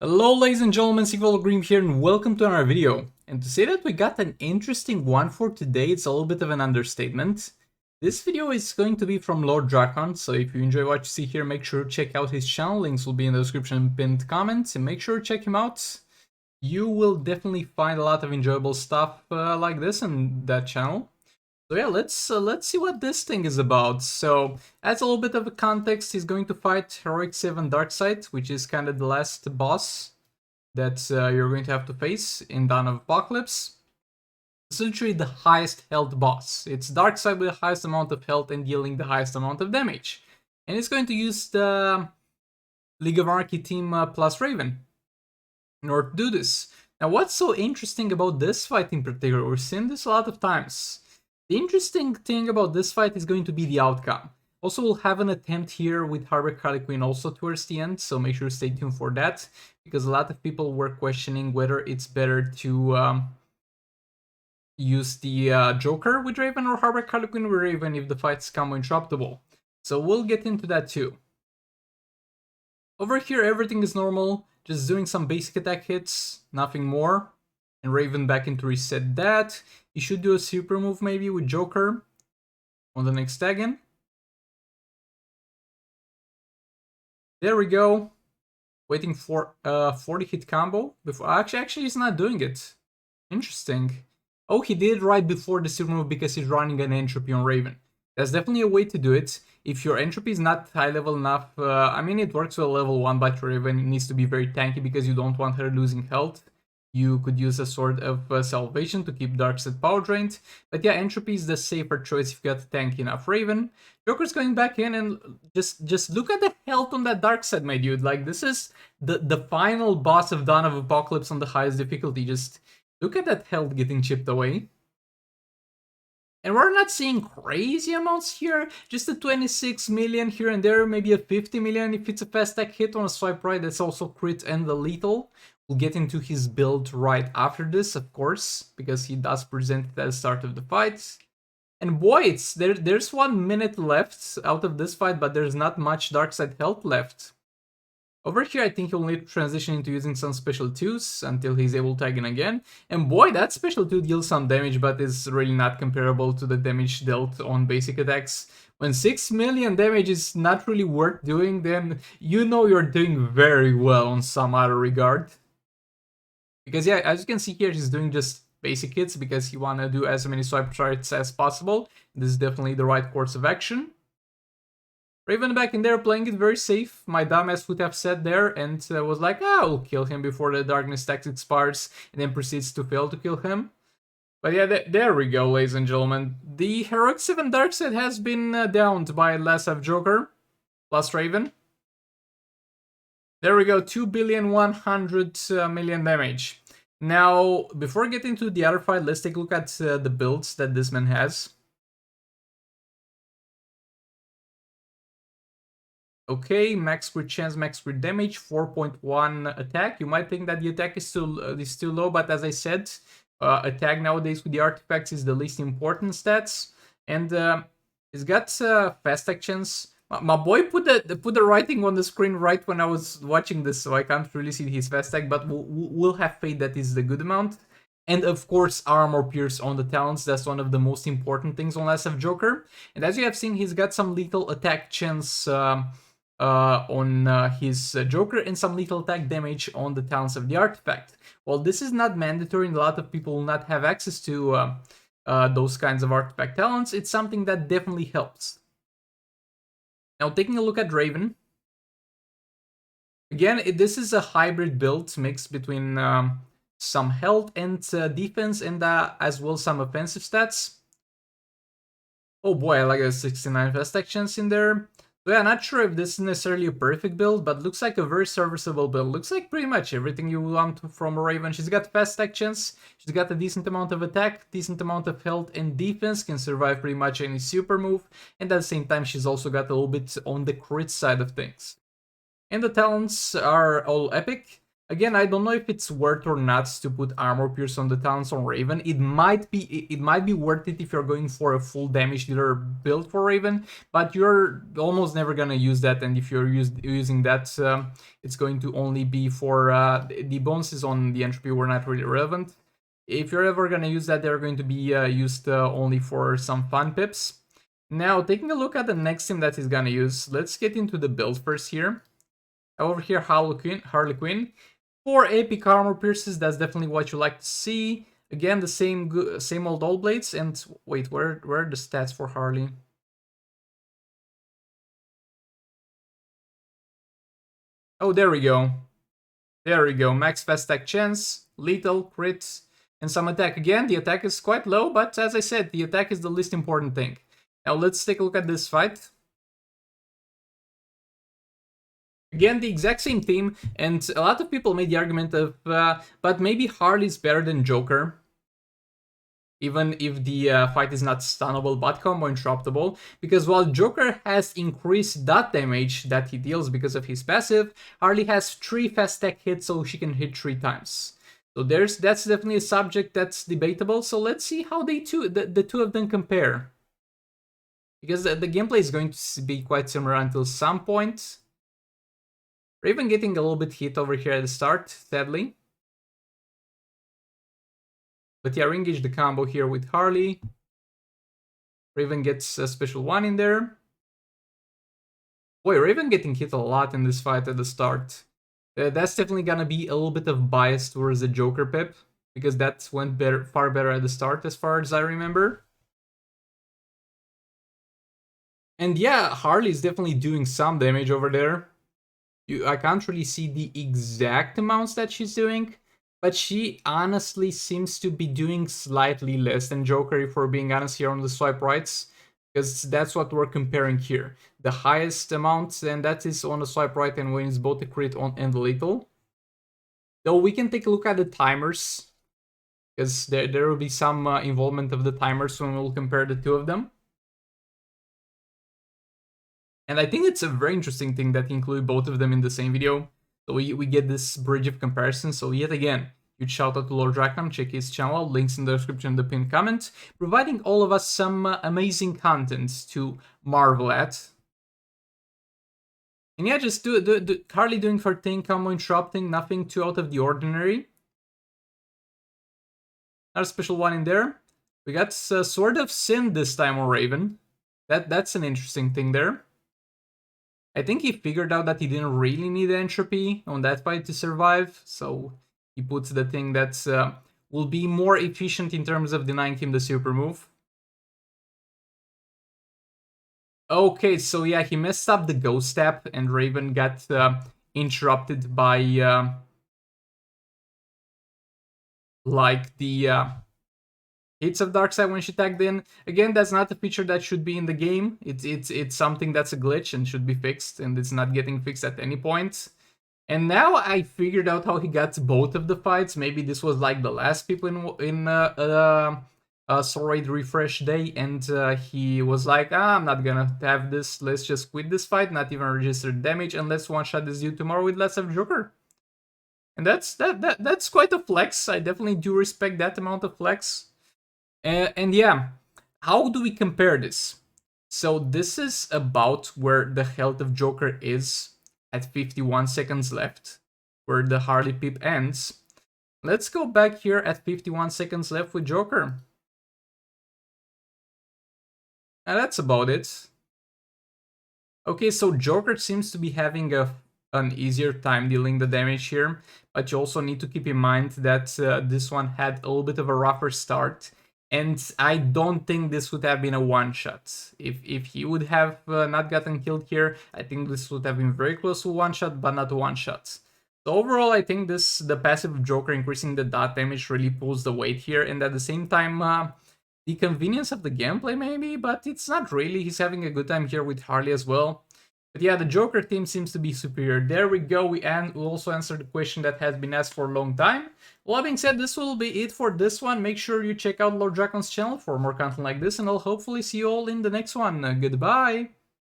Hello ladies and gentlemen, Sequel Green here and welcome to another video. And to say that we got an interesting one for today, it's a little bit of an understatement. This video is going to be from Lord Drakon, so if you enjoy what you see here, make sure to check out his channel, links will be in the description and pinned comments, and make sure to check him out. You will definitely find a lot of enjoyable stuff like this on that channel. So yeah, let's see what this thing is about. So, as a little bit of a context, he's going to fight Heroic 7 Darkseid, which is kind of the last boss that you're going to have to face in Dawn of Apocalypse. It's literally the highest health boss. It's Darkseid with the highest amount of health and dealing the highest amount of damage. And it's going to use the League of Anarchy team plus Raven in order to do this. Now, what's so interesting about this fight in particular, we've seen this a lot of times. The interesting thing about this fight is going to be the outcome. Also, we'll have an attempt here with Harley Quinn also towards the end, so make sure to stay tuned for that, because a lot of people were questioning whether it's better to use the Joker with Raven or Harley Quinn with Raven if the fight's combo interruptible. So we'll get into that too. Over here, everything is normal, just doing some basic attack hits, nothing more. And Raven back in to reset that. You should do a super move maybe with Joker on the next Taggin. There we go. Waiting for a 40 hit combo. Before actually he's not doing it. Interesting. Oh, he did it right before the super move because he's running an entropy on Raven. That's definitely a way to do it. If your entropy is not high level enough, I mean it works with a level 1, but Raven needs to be very tanky because you don't want her losing health. You could use a sort of salvation to keep Darkseid power drained. But yeah, entropy is the safer choice if you got a tanky enough Raven. Joker's going back in and just look at the health on that Darkseid, my dude. Like, this is the final boss of Dawn of Apocalypse on the highest difficulty. Just look at that health getting chipped away. And we're not seeing crazy amounts here, just a 26 million here and there, maybe a 50 million if it's a fast attack hit on a swipe right. That's also crit and the lethal. We'll get into his build right after this, of course, because he does present it at the start of the fight. And boy, there's 1 minute left out of this fight, but there's not much Darkseid health left. Over here, I think he'll need to transition into using some special 2s until he's able to tag in again. And boy, that special 2 deals some damage, but is really not comparable to the damage dealt on basic attacks. When 6 million damage is not really worth doing, then you know you're doing very well on some other regard. Because yeah, as you can see here, he's doing just basic hits because he wanna do as many swipe charts as possible. This is definitely the right course of action. Raven back in there playing it very safe. My dumbass would have sat there and was like, I'll kill him before the darkness tax expires, and then proceeds to fail to kill him. But yeah, there we go, ladies and gentlemen. The Heroic 7 Darkseid has been downed by less of Joker plus Raven. There we go, 2,100,000,000 damage. Now, before getting to the other fight, let's take a look at the builds that this man has. Okay, max crit chance, max crit damage, 4.1 attack. You might think that the attack is still low, but as I said, attack nowadays with the artifacts is the least important stats. And he's got fast attack chance. My boy put the writing on the screen right when I was watching this, so I can't really see his fast attack, but we'll have faith that is the good amount. And of course, armor pierce on the talents. That's one of the most important things on SF Joker. And as you have seen, he's got some lethal attack chance on his Joker and some lethal attack damage on the talents of the artifact. Well, this is not mandatory and a lot of people will not have access to those kinds of artifact talents. It's something that definitely helps. Now, taking a look at Raven. Again, this is a hybrid build mixed between some health and defense and as well some offensive stats. Oh boy, I like a 69 fast actions in there. So yeah, not sure if this is necessarily a perfect build, but looks like a very serviceable build. Looks like pretty much everything you want from a Raven. She's got fast actions, she's got a decent amount of attack, decent amount of health and defense, can survive pretty much any super move, and at the same time she's also got a little bit on the crit side of things. And the talents are all epic. Again, I don't know if it's worth or not to put armor pierce on the talents on Raven. It might be worth it if you're going for a full damage dealer build for Raven, but you're almost never gonna use that. And if you're using that, it's going to only be for the bonuses on the entropy were not really relevant. If you're ever gonna use that, they're going to be used only for some fun pips. Now, taking a look at the next team that he's gonna use, let's get into the build first here. Over here, Harley Quinn. 4 epic armor pierces, that's definitely what you like to see. Again, the same old old blades. And wait, where are the stats for Harley? Oh, there we go. There we go. Max fast attack chance, lethal, crit, and some attack. Again, the attack is quite low, but as I said, the attack is the least important thing. Now let's take a look at this fight. Again, the exact same theme, and a lot of people made the argument of, but maybe Harley's better than Joker. Even if the fight is not stunnable but combo interruptible, because while Joker has increased dot damage that he deals because of his passive, Harley has 3 fast attack hits, so she can hit 3 times. So that's definitely a subject that's debatable, so let's see how the two of them compare. Because the gameplay is going to be quite similar until some point. Raven getting a little bit hit over here at the start, sadly. But yeah, re-engage the combo here with Harley. Raven gets a special 1 in there. Boy, Raven getting hit a lot in this fight at the start. That's definitely gonna be a little bit of bias towards the Joker pip, because that went far better at the start as far as I remember. And yeah, Harley's definitely doing some damage over there. I can't really see the exact amounts that she's doing, but she honestly seems to be doing slightly less than Joker, if we're being honest here on the swipe rights, because that's what we're comparing here. The highest amount, and that is on the swipe right, and when it's both the crit and the lethal. Though we can take a look at the timers, because there will be some involvement of the timers when we'll compare the two of them. And I think it's a very interesting thing that include both of them in the same video. So we get this bridge of comparison. So yet again, huge shout out to Lord Drakam, check his channel, links in the description and the pinned comment, providing all of us some amazing content to marvel at. And yeah, just do Harley doing her thing, combo interrupting, nothing too out of the ordinary. Not a special 1 in there. We got Sword of Sin this time on Raven. That's an interesting thing there. I think he figured out that he didn't really need entropy on that fight to survive, so he puts the thing that will be more efficient in terms of denying him the super move. Okay, so yeah, he messed up the ghost tap, and Raven got interrupted by like the hits of Darkseid when she tagged in. Again, that's not a feature that should be in the game. It's something that's a glitch and should be fixed, and it's not getting fixed at any point. And now I figured out how he got both of the fights. Maybe this was like the last people in Soroid refresh day, and he was like, I'm not gonna have this. Let's just quit this fight, not even register damage, and let's one-shot this dude tomorrow with less of Joker. And that's quite a flex. I definitely do respect that amount of flex. And yeah, how do we compare this? So this is about where the health of Joker is at 51 seconds left, where the Harley pip ends. Let's go back here at 51 seconds left with Joker. And that's about it. Okay, so Joker seems to be having an easier time dealing the damage here, but you also need to keep in mind that this one had a little bit of a rougher start. And I don't think this would have been a one-shot. If he would have not gotten killed here, I think this would have been very close to one-shot, but not one-shot. So overall, I think the passive of Joker increasing the dot damage really pulls the weight here, and at the same time, the convenience of the gameplay maybe, but it's not really. He's having a good time here with Harley as well. But yeah, the Joker team seems to be superior. There we go, we also answered the question that has been asked for a long time. Well, that being said, this will be it for this one. Make sure you check out Lord Drakon's channel for more content like this, and I'll hopefully see you all in the next one. Goodbye!